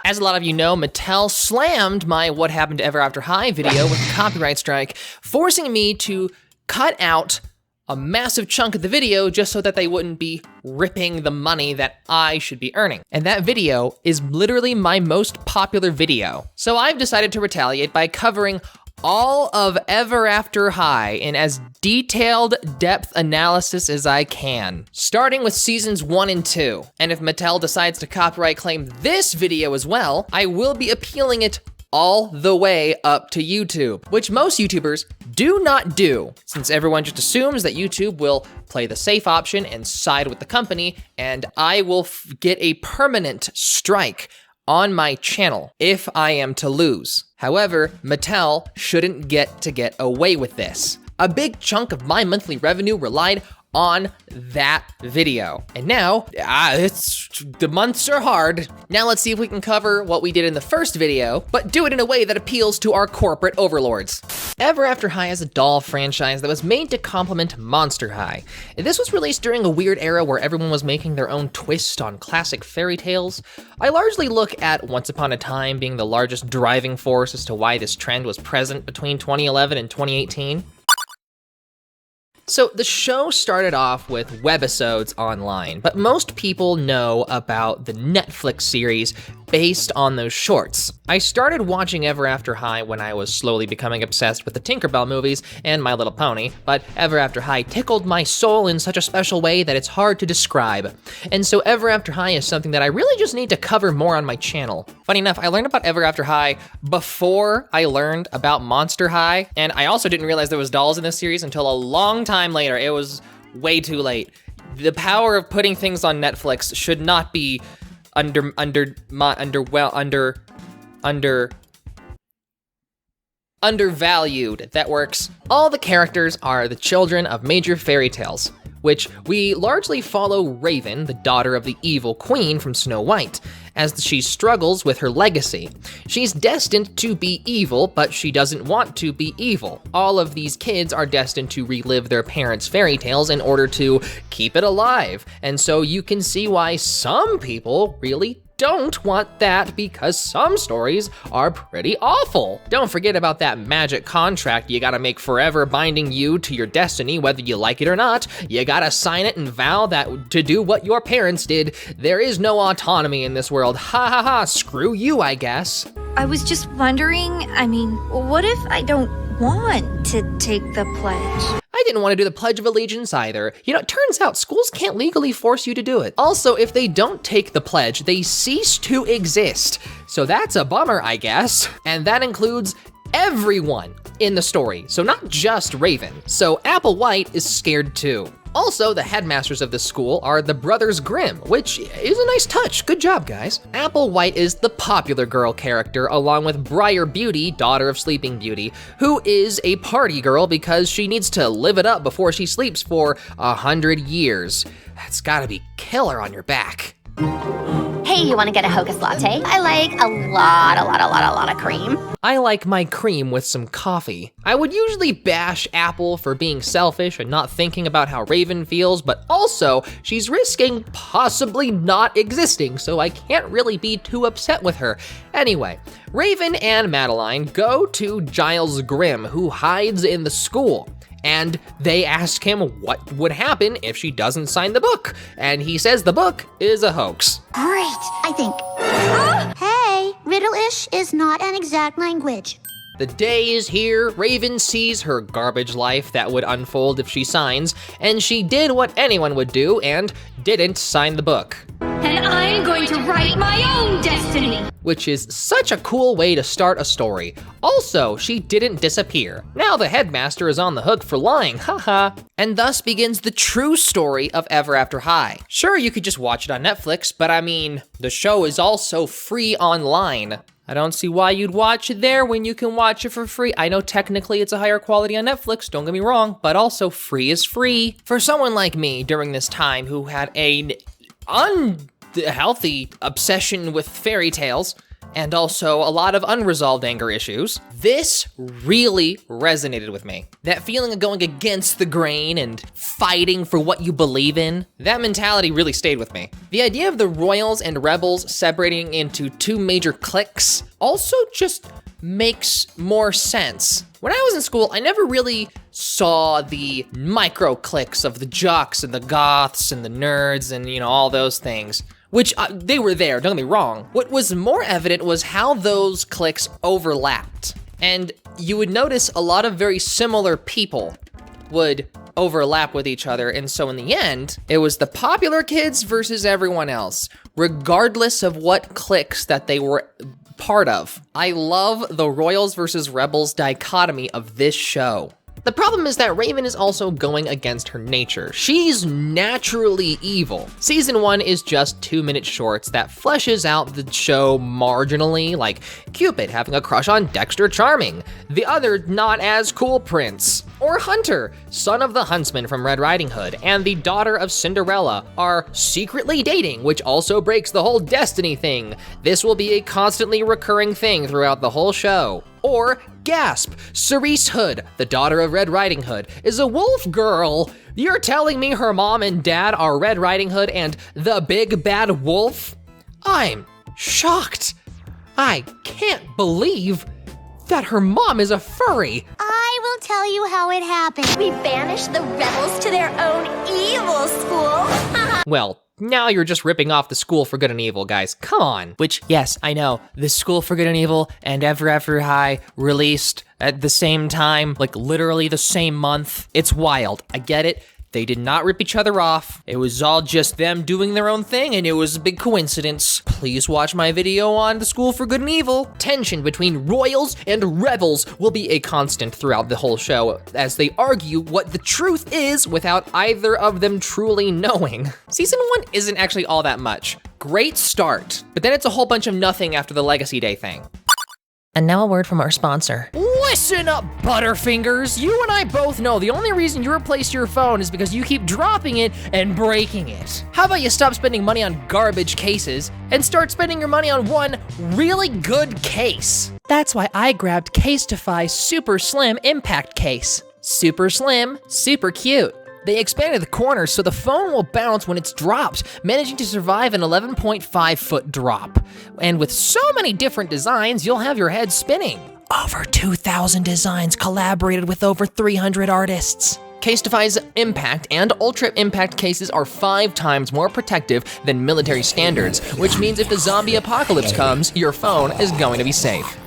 As a lot of you know, Mattel slammed my What Happened to Ever After High video with a copyright strike, forcing me to cut out a massive chunk of the video just so that they wouldn't be ripping the money that I should be earning. And that video is literally my most popular video. So I've decided to retaliate by covering all of Ever After High in as detailed depth analysis as I can, starting with seasons 1 and 2. And if Mattel decides to copyright claim this video as well, I will be appealing it all the way up to YouTube, which most YouTubers do not do, since everyone just assumes that YouTube will play the safe option and side with the company, and I will get a permanent strike on my channel if I am to lose. However, Mattel shouldn't get away with this. A big chunk of my monthly revenue relied on that video. And now, the months are hard. Now let's see if we can cover what we did in the first video, but do it in a way that appeals to our corporate overlords. Ever After High is a doll franchise that was made to complement Monster High. This was released during a weird era where everyone was making their own twist on classic fairy tales. I largely look at Once Upon a Time being the largest driving force as to why this trend was present between 2011 and 2018. So the show started off with webisodes online, but most people know about the Netflix series based on those shorts. I started watching Ever After High when I was slowly becoming obsessed with the Tinkerbell movies and My Little Pony, but Ever After High tickled my soul in such a special way that it's hard to describe. And so Ever After High is something that I really just need to cover more on my channel. Funny enough, I learned about Ever After High before I learned about Monster High, and I also didn't realize there was dolls in this series until a long time later. It was way too late. The power of putting things on Netflix should not be undervalued. That works. All the characters are the children of major fairy tales, which we largely follow Raven, the daughter of the evil queen from Snow White, as she struggles with her legacy. She's destined to be evil, but she doesn't want to be evil. All of these kids are destined to relive their parents' fairy tales in order to keep it alive. And so you can see why some people really don't want that, because some stories are pretty awful. Don't forget about that magic contract you gotta make forever, binding you to your destiny whether you like it or not. You gotta sign it and vow that to do what your parents did. There is no autonomy in this world. Ha ha ha, screw you, I guess. I was just wondering, what if I don't want to take the pledge? I didn't want to do the Pledge of Allegiance either. You know, it turns out schools can't legally force you to do it. Also, if they don't take the pledge, they cease to exist. So that's a bummer, I guess. And that includes everyone in the story, so not just Raven. So Applewhite is scared too. Also, the headmasters of the school are the Brothers Grimm, which is a nice touch. Good job, guys. Applewhite is the popular girl character, along with Briar Beauty, daughter of Sleeping Beauty, who is a party girl because she needs to live it up before she sleeps for 100 years. That's gotta be killer on your back. Hey, you wanna get a Hocus Latte? I like a lot of cream. I like my cream with some coffee. I would usually bash Apple for being selfish and not thinking about how Raven feels, but also she's risking possibly not existing, so I can't really be too upset with her. Anyway, Raven and Madeline go to Giles Grimm, who hides in the school. And they ask him what would happen if she doesn't sign the book. And he says the book is a hoax. Great, I think. Hey, riddle-ish is not an exact language. The day is here. Raven sees her garbage life that would unfold if she signs, and she did what anyone would do and didn't sign the book. And I'm going to write my own destiny. Which is such a cool way to start a story. Also, she didn't disappear. Now the headmaster is on the hook for lying, haha. And thus begins the true story of Ever After High. Sure, you could just watch it on Netflix, but I mean, the show is also free online. I don't see why you'd watch it there when you can watch it for free. I know technically it's a higher quality on Netflix, don't get me wrong, but also free is free. For someone like me during this time who had an unhealthy obsession with fairy tales, and also a lot of unresolved anger issues. This really resonated with me. That feeling of going against the grain and fighting for what you believe in, that mentality really stayed with me. The idea of the royals and rebels separating into two major cliques also just makes more sense. When I was in school, I never really saw the micro cliques of the jocks and the goths and the nerds and, all those things, which they were there, don't get me wrong. What was more evident was how those cliques overlapped. And you would notice a lot of very similar people would overlap with each other. And so in the end, it was the popular kids versus everyone else, regardless of what cliques that they were part of. I love the royals versus rebels dichotomy of this show. The problem is that Raven is also going against her nature. She's naturally evil. Season 1 is just 2-minute shorts that fleshes out the show marginally, like Cupid having a crush on Dexter Charming, the other not as cool prince, or Hunter, son of the huntsman from Red Riding Hood, and the daughter of Cinderella, are secretly dating, which also breaks the whole destiny thing. This will be a constantly recurring thing throughout the whole show. Or, gasp, Cerise Hood, the daughter of Red Riding Hood, is a wolf girl. You're telling me her mom and dad are Red Riding Hood and the big bad wolf? I'm shocked. I can't believe that her mom is a furry. I will tell you how it happened. We banished the rebels to their own evil school. Well, now you're just ripping off the School for Good and Evil, guys. Come on. Which, yes, I know, the School for Good and Evil and Ever After High released at the same time, like literally the same month. It's wild. I get it. They did not rip each other off. It was all just them doing their own thing, and it was a big coincidence. Please watch my video on the School for Good and Evil. Tension between royals and rebels will be a constant throughout the whole show as they argue what the truth is without either of them truly knowing. Season 1 isn't actually all that much. Great start, but then it's a whole bunch of nothing after the Legacy Day thing. And now a word from our sponsor. Listen up, Butterfingers. You and I both know the only reason you replaced your phone is because you keep dropping it and breaking it. How about you stop spending money on garbage cases and start spending your money on one really good case? That's why I grabbed Casetify Super Slim Impact Case. Super slim, super cute. They expanded the corners so the phone will bounce when it's dropped, managing to survive an 11.5-foot drop. And with so many different designs, you'll have your head spinning. Over 2,000 designs collaborated with over 300 artists. Casetify's Impact and Ultra Impact cases are 5 times more protective than military standards, which means if the zombie apocalypse comes, your phone is going to be safe.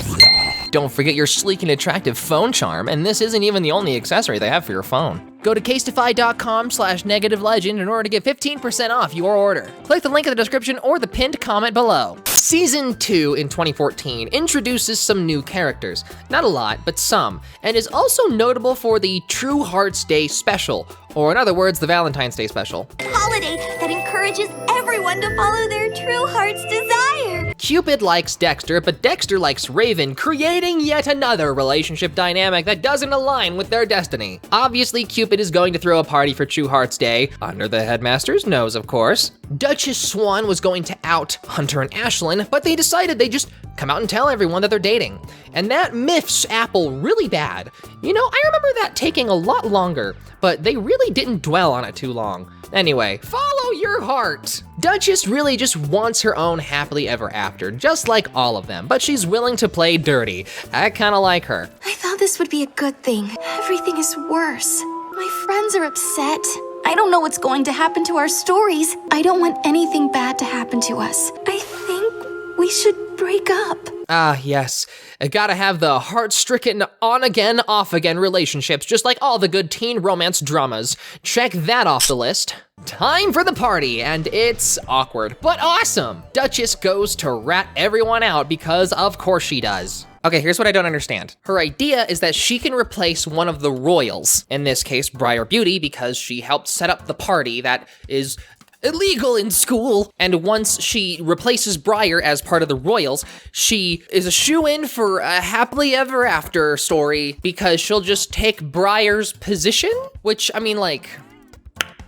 Don't forget your sleek and attractive phone charm, and this isn't even the only accessory they have for your phone. Go to casetify.com/negativelegend in order to get 15% off your order. Click the link in the description or the pinned comment below. Season 2 in 2014 introduces some new characters. Not a lot, but some, and is also notable for the True Hearts Day special, or in other words, the Valentine's Day special. Holiday that encourages everyone to follow their true heart's desire. Cupid likes Dexter, but Dexter likes Raven, creating yet another relationship dynamic that doesn't align with their destiny. Obviously, Cupid is going to throw a party for True Hearts Day, under the headmaster's nose, of course. Duchess Swan was going to out Hunter and Ashlyn, but they decided they'd just come out and tell everyone that they're dating. And that miffs Apple really bad. You know, I remember that taking a lot longer, but they really didn't dwell on it too long. Anyway, follow your heart. Duchess really just wants her own happily ever after, just like all of them, but she's willing to play dirty. I kinda like her. I thought this would be a good thing. Everything is worse. My friends are upset. I don't know what's going to happen to our stories. I don't want anything bad to happen to us. I think we should break up. Ah, yes. I gotta have the heart-stricken on-again, off-again relationships, just like all the good teen romance dramas. Check that off the list. Time for the party, and it's awkward, but awesome. Duchess goes to rat everyone out because of course she does. Okay, here's what I don't understand. Her idea is that she can replace one of the royals, in this case, Briar Beauty, because she helped set up the party that is illegal in school. And once she replaces Briar as part of the royals, she is a shoo-in for a happily ever after story because she'll just take Briar's position, which, I mean, like,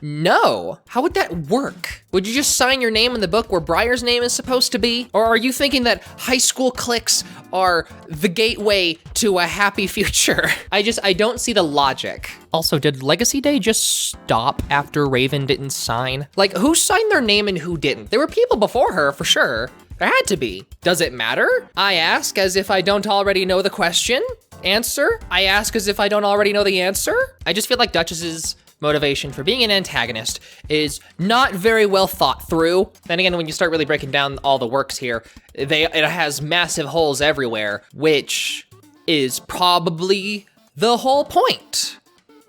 No. How would that work? Would you just sign your name in the book where Briar's name is supposed to be? Or are you thinking that high school cliques are the gateway to a happy future? I don't see the logic. Also, did Legacy Day just stop after Raven didn't sign? Like, who signed their name and who didn't? There were people before her, for sure. There had to be. Does it matter? I ask as if I don't already know the question. Answer? I ask as if I don't already know the answer. I just feel like Duchess's motivation for being an antagonist is not very well thought through. Then again, when you start really breaking down all the works here, it has massive holes everywhere, which is probably the whole point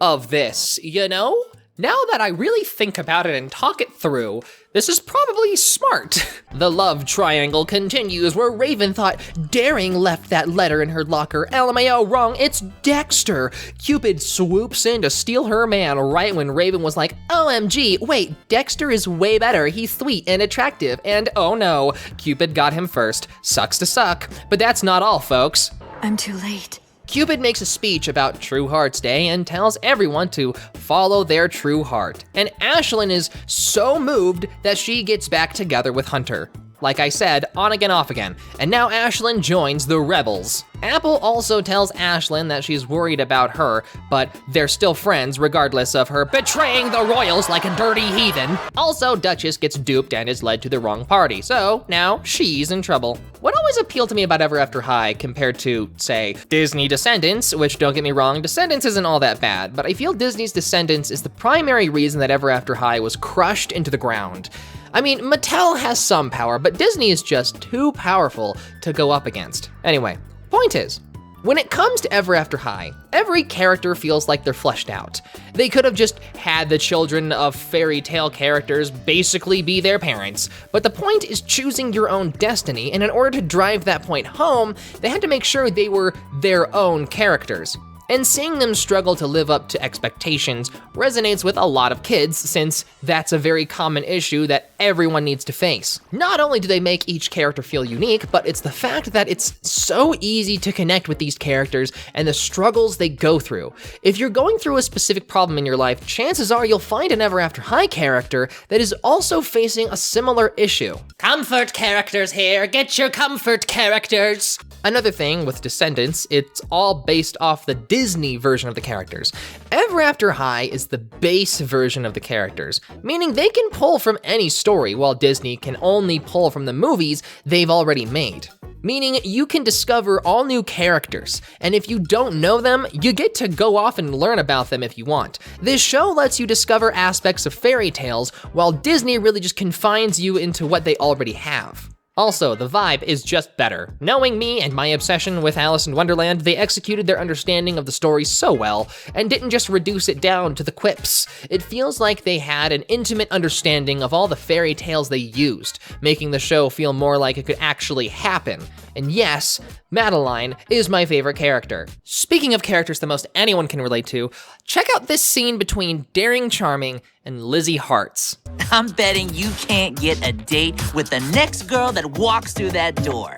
of this, you know? Now that I really think about it and talk it through, this is probably smart. The love triangle continues where Raven thought Daring left that letter in her locker. LMAO, wrong, it's Dexter. Cupid swoops in to steal her man right when Raven was like, OMG, wait, Dexter is way better. He's sweet and attractive. And oh no, Cupid got him first. Sucks to suck. But that's not all, folks. I'm too late. Cupid makes a speech about True Hearts Day and tells everyone to follow their true heart. And Ashlyn is so moved that she gets back together with Hunter. Like I said, on again, off again. And now Ashlyn joins the rebels. Apple also tells Ashlyn that she's worried about her, but they're still friends regardless of her betraying the royals like a dirty heathen. Also, Duchess gets duped and is led to the wrong party, so now she's in trouble. What always appealed to me about Ever After High compared to, say, Disney Descendants, which don't get me wrong, Descendants isn't all that bad, but I feel Disney's Descendants is the primary reason that Ever After High was crushed into the ground. I mean, Mattel has some power, but Disney is just too powerful to go up against. Anyway, point is, when it comes to Ever After High, every character feels like they're fleshed out. They could have just had the children of fairy tale characters basically be their parents, but the point is choosing your own destiny, and in order to drive that point home, they had to make sure they were their own characters. And seeing them struggle to live up to expectations resonates with a lot of kids, since that's a very common issue that everyone needs to face. Not only do they make each character feel unique, but it's the fact that it's so easy to connect with these characters and the struggles they go through. If you're going through a specific problem in your life, chances are you'll find an Ever After High character that is also facing a similar issue. Comfort characters here, get your comfort characters! Another thing with Descendants, it's all based off the Disney version of the characters. Ever After High is the base version of the characters, meaning they can pull from any story, while Disney can only pull from the movies they've already made. Meaning you can discover all new characters, and if you don't know them, you get to go off and learn about them if you want. This show lets you discover aspects of fairy tales, while Disney really just confines you into what they already have. Also, the vibe is just better. Knowing me and my obsession with Alice in Wonderland, they executed their understanding of the story so well, and didn't just reduce it down to the quips. It feels like they had an intimate understanding of all the fairy tales they used, making the show feel more like it could actually happen. And yes, Madeline is my favorite character. Speaking of characters the most anyone can relate to, check out this scene between Daring Charming and Lizzie Hartz. I'm betting you can't get a date with the next girl that walks through that door.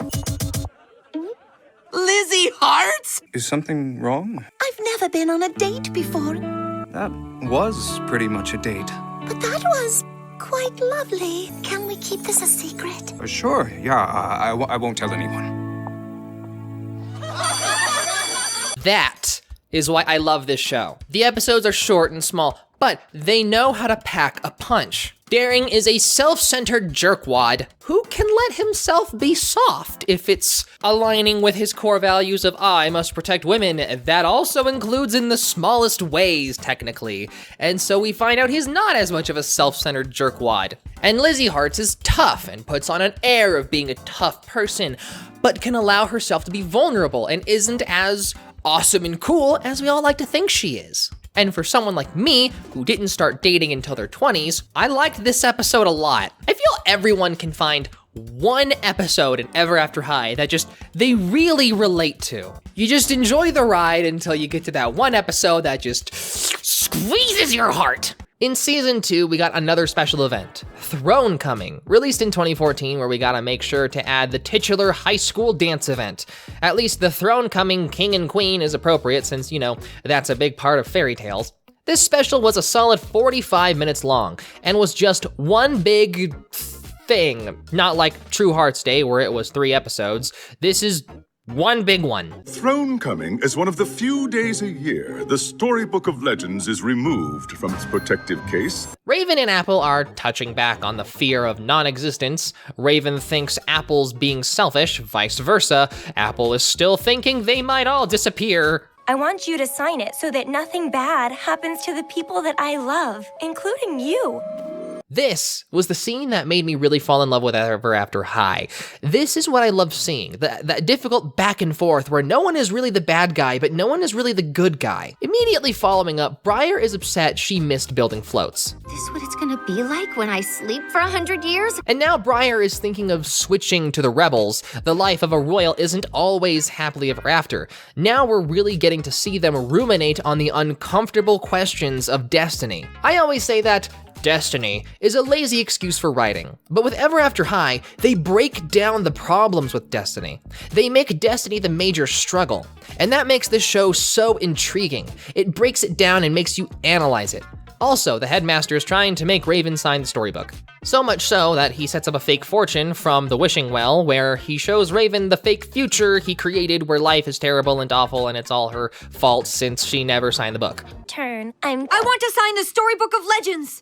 Lizzie Hartz? Is something wrong? I've never been on a date before, That was pretty much a date. but that was quite lovely. Can we keep this a secret? Sure, yeah, I won't tell anyone. That is why I love this show. The episodes are short and small, but they know how to pack a punch. Daring is a self-centered jerkwad who can let himself be soft if it's aligning with his core values of I must protect women. That also includes in the smallest ways, technically. And so we find out he's not as much of a self-centered jerkwad. And Lizzie Hartz is tough and puts on an air of being a tough person, but can allow herself to be vulnerable and isn't as awesome and cool as we all like to think she is. And for someone like me, who didn't start dating until their 20s, I liked this episode a lot. I feel everyone can find one episode in Ever After High that they really relate to. You just enjoy the ride until you get to that one episode that just squeezes your heart. In season 2, we got another special event, Thronecoming, released in 2014, where we gotta make sure to add the titular high school dance event. At least the Thronecoming king and queen is appropriate since, that's a big part of fairy tales. This special was a solid 45 minutes long and was just one big thing, not like True Hearts Day where it was 3 episodes. This is one big one. Thronecoming is one of the few days a year the Storybook of Legends is removed from its protective case. Raven and Apple are touching back on the fear of non-existence. Raven thinks Apple's being selfish, vice versa. Apple is still thinking they might all disappear. I want you to sign it so that nothing bad happens to the people that I love, including you. This was the scene that made me really fall in love with Ever After High. This is what I love seeing, that difficult back and forth where no one is really the bad guy, but no one is really the good guy. Immediately following up, Briar is upset she missed building floats. Is this what it's gonna be like when I sleep for 100 years? And now Briar is thinking of switching to the Rebels. The life of a royal isn't always happily ever after. Now we're really getting to see them ruminate on the uncomfortable questions of destiny. I always say that destiny is a lazy excuse for writing, but with Ever After High, they break down the problems with destiny. They make destiny the major struggle, and that makes this show so intriguing. It breaks it down and makes you analyze it. Also, the headmaster is trying to make Raven sign the storybook. So much so that he sets up a fake fortune from the wishing well where he shows Raven the fake future he created where life is terrible and awful and it's all her fault since she never signed the book. I want to sign the Storybook of Legends!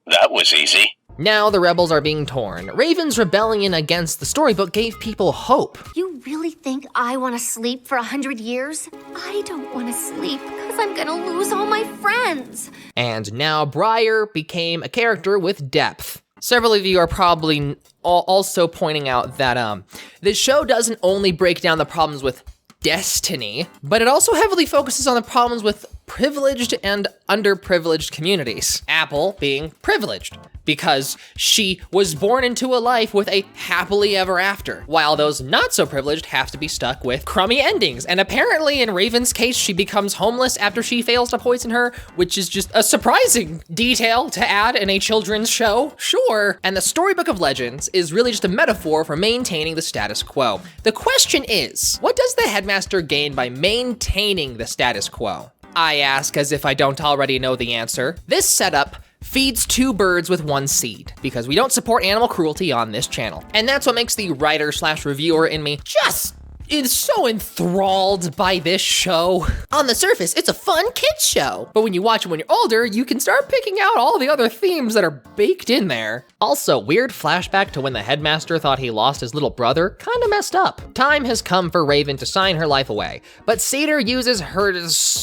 That was easy. Now the rebels are being torn. Raven's rebellion against the storybook gave people hope. You really think I want to sleep for 100 years? I don't want to sleep because I'm gonna lose all my friends. And now Briar became a character with depth. Several of you are probably also pointing out that this show doesn't only break down the problems with destiny, but it also heavily focuses on the problems with privileged and underprivileged communities. Apple being privileged because she was born into a life with a happily ever after, while those not so privileged have to be stuck with crummy endings. And apparently in Raven's case, she becomes homeless after she fails to poison her, which is just a surprising detail to add in a children's show, sure. And the Storybook of Legends is really just a metaphor for maintaining the status quo. The question is, what does the headmaster gain by maintaining the status quo? I ask as if I don't already know the answer. This setup feeds 2 birds with 1 seed, because we don't support animal cruelty on this channel. And that's what makes the writer/reviewer in me just is so enthralled by this show. On the surface, it's a fun kids show, but when you watch it when you're older, you can start picking out all the other themes that are baked in there. Also, weird flashback to when the headmaster thought he lost his little brother, kinda messed up. Time has come for Raven to sign her life away, but Cedar uses her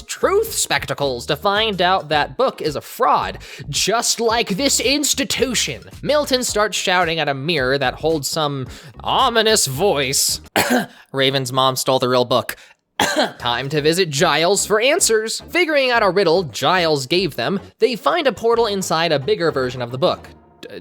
truth spectacles to find out that book is a fraud, just like this institution. Milton starts shouting at a mirror that holds some ominous voice. Raven's mom stole the real book. Time to visit Giles for answers. Figuring out a riddle Giles gave them, they find a portal inside a bigger version of the book.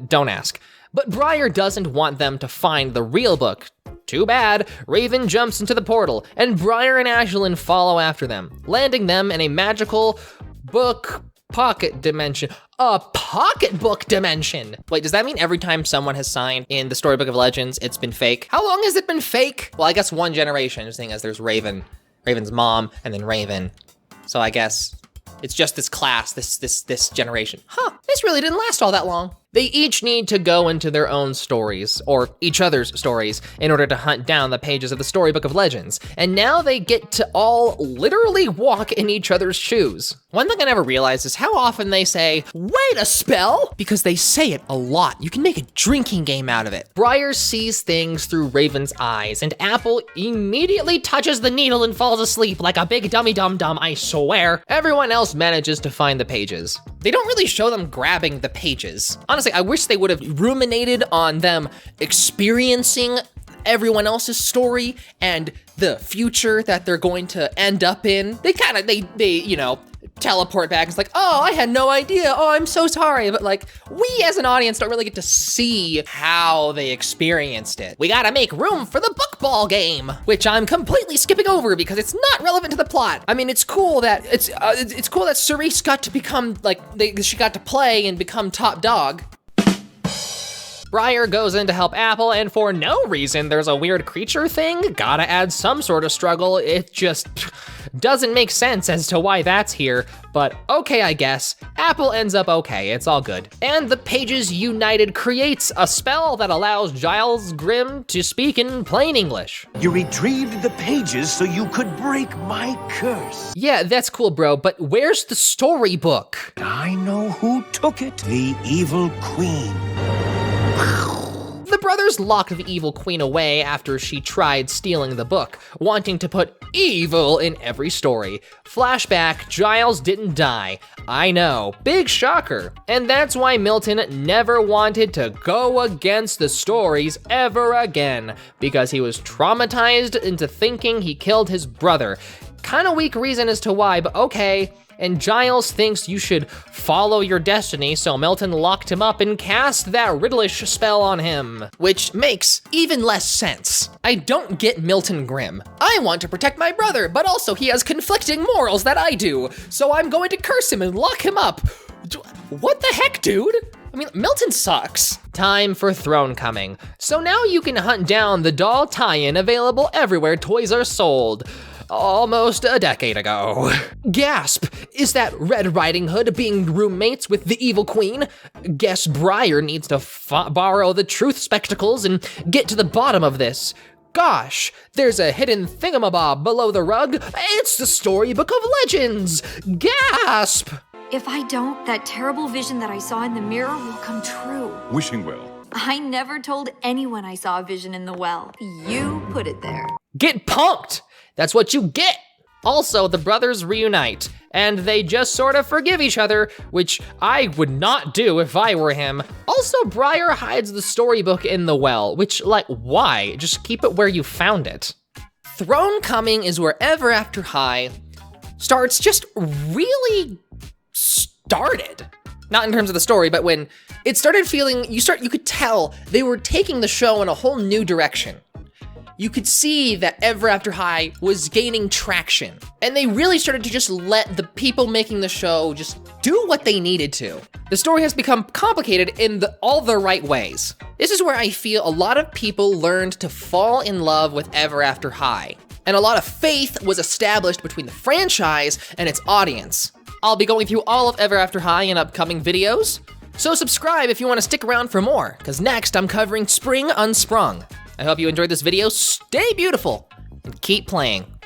Don't ask. But Briar doesn't want them to find the real book. Too bad. Raven jumps into the portal, and Briar and Ashlyn follow after them, landing them in a magical book pocket dimension. A pocketbook dimension. Wait, does that mean every time someone has signed in the Storybook of Legends, it's been fake? How long has it been fake? Well, I guess 1 generation, just seeing as there's Raven's mom, and then Raven. So I guess it's just this class, this generation. Huh, this really didn't last all that long. They each need to go into their own stories, or each other's stories, in order to hunt down the pages of the Storybook of Legends. And now they get to all literally walk in each other's shoes. One thing I never realized is how often they say, wait a spell, because they say it a lot. You can make a drinking game out of it. Briar sees things through Raven's eyes, and Apple immediately touches the needle and falls asleep like a big dummy dum-dum, I swear. Everyone else manages to find the pages. They don't really show them grabbing the pages. Honestly, I wish they would have ruminated on them experiencing everyone else's story and the future that they're going to end up in. They you know, teleport back. It's like, oh, I had no idea. Oh, I'm so sorry. But like, we as an audience don't really get to see how they experienced it. We gotta make room for the book ball game, which I'm completely skipping over because it's not relevant to the plot. I mean, it's cool that it's cool that Cerise got to become like she got to play and become top dog. Briar goes in to help Apple, and for no reason, there's a weird creature thing. Gotta add some sort of struggle. It just doesn't make sense as to why that's here, but okay, I guess. Apple ends up okay, it's all good. And the Pages United creates a spell that allows Giles Grimm to speak in plain English. You retrieved the pages so you could break my curse. Yeah, that's cool, bro, but where's the storybook? I know who took it. The Evil Queen. The brothers locked the evil queen away after she tried stealing the book, wanting to put evil in every story. Flashback, Giles didn't die. I know, big shocker. And that's why Milton never wanted to go against the stories ever again, because he was traumatized into thinking he killed his brother. Kinda weak reason as to why, but okay. And Giles thinks you should follow your destiny, so Milton locked him up and cast that Riddlish spell on him, which makes even less sense. I don't get Milton Grimm. I want to protect my brother, but also he has conflicting morals that I do, so I'm going to curse him and lock him up. What the heck, dude? I mean, Milton sucks. Time for Thronecoming. So now you can hunt down the doll tie-in available everywhere toys are sold. Almost a decade ago. Gasp! Is that Red Riding Hood being roommates with the evil queen? Guess Briar needs to borrow the truth spectacles and get to the bottom of this. Gosh, there's a hidden thingamabob below the rug. It's the Storybook of Legends! Gasp! If I don't, that terrible vision that I saw in the mirror will come true. Wishing well. I never told anyone I saw a vision in the well. You put it there. Get punked! That's what you get! Also, the brothers reunite, and they just sort of forgive each other, which I would not do if I were him. Also, Briar hides the storybook in the well, which, like, why? Just keep it where you found it. Thronecoming is where Ever After High starts just really started. Not in terms of the story, but when it started feeling, you could tell they were taking the show in a whole new direction. You could see that Ever After High was gaining traction, and they really started to just let the people making the show just do what they needed to. The story has become complicated in all the right ways. This is where I feel a lot of people learned to fall in love with Ever After High, and a lot of faith was established between the franchise and its audience. I'll be going through all of Ever After High in upcoming videos, so subscribe if you want to stick around for more, because next I'm covering Spring Unsprung. I hope you enjoyed this video. Stay beautiful and keep playing.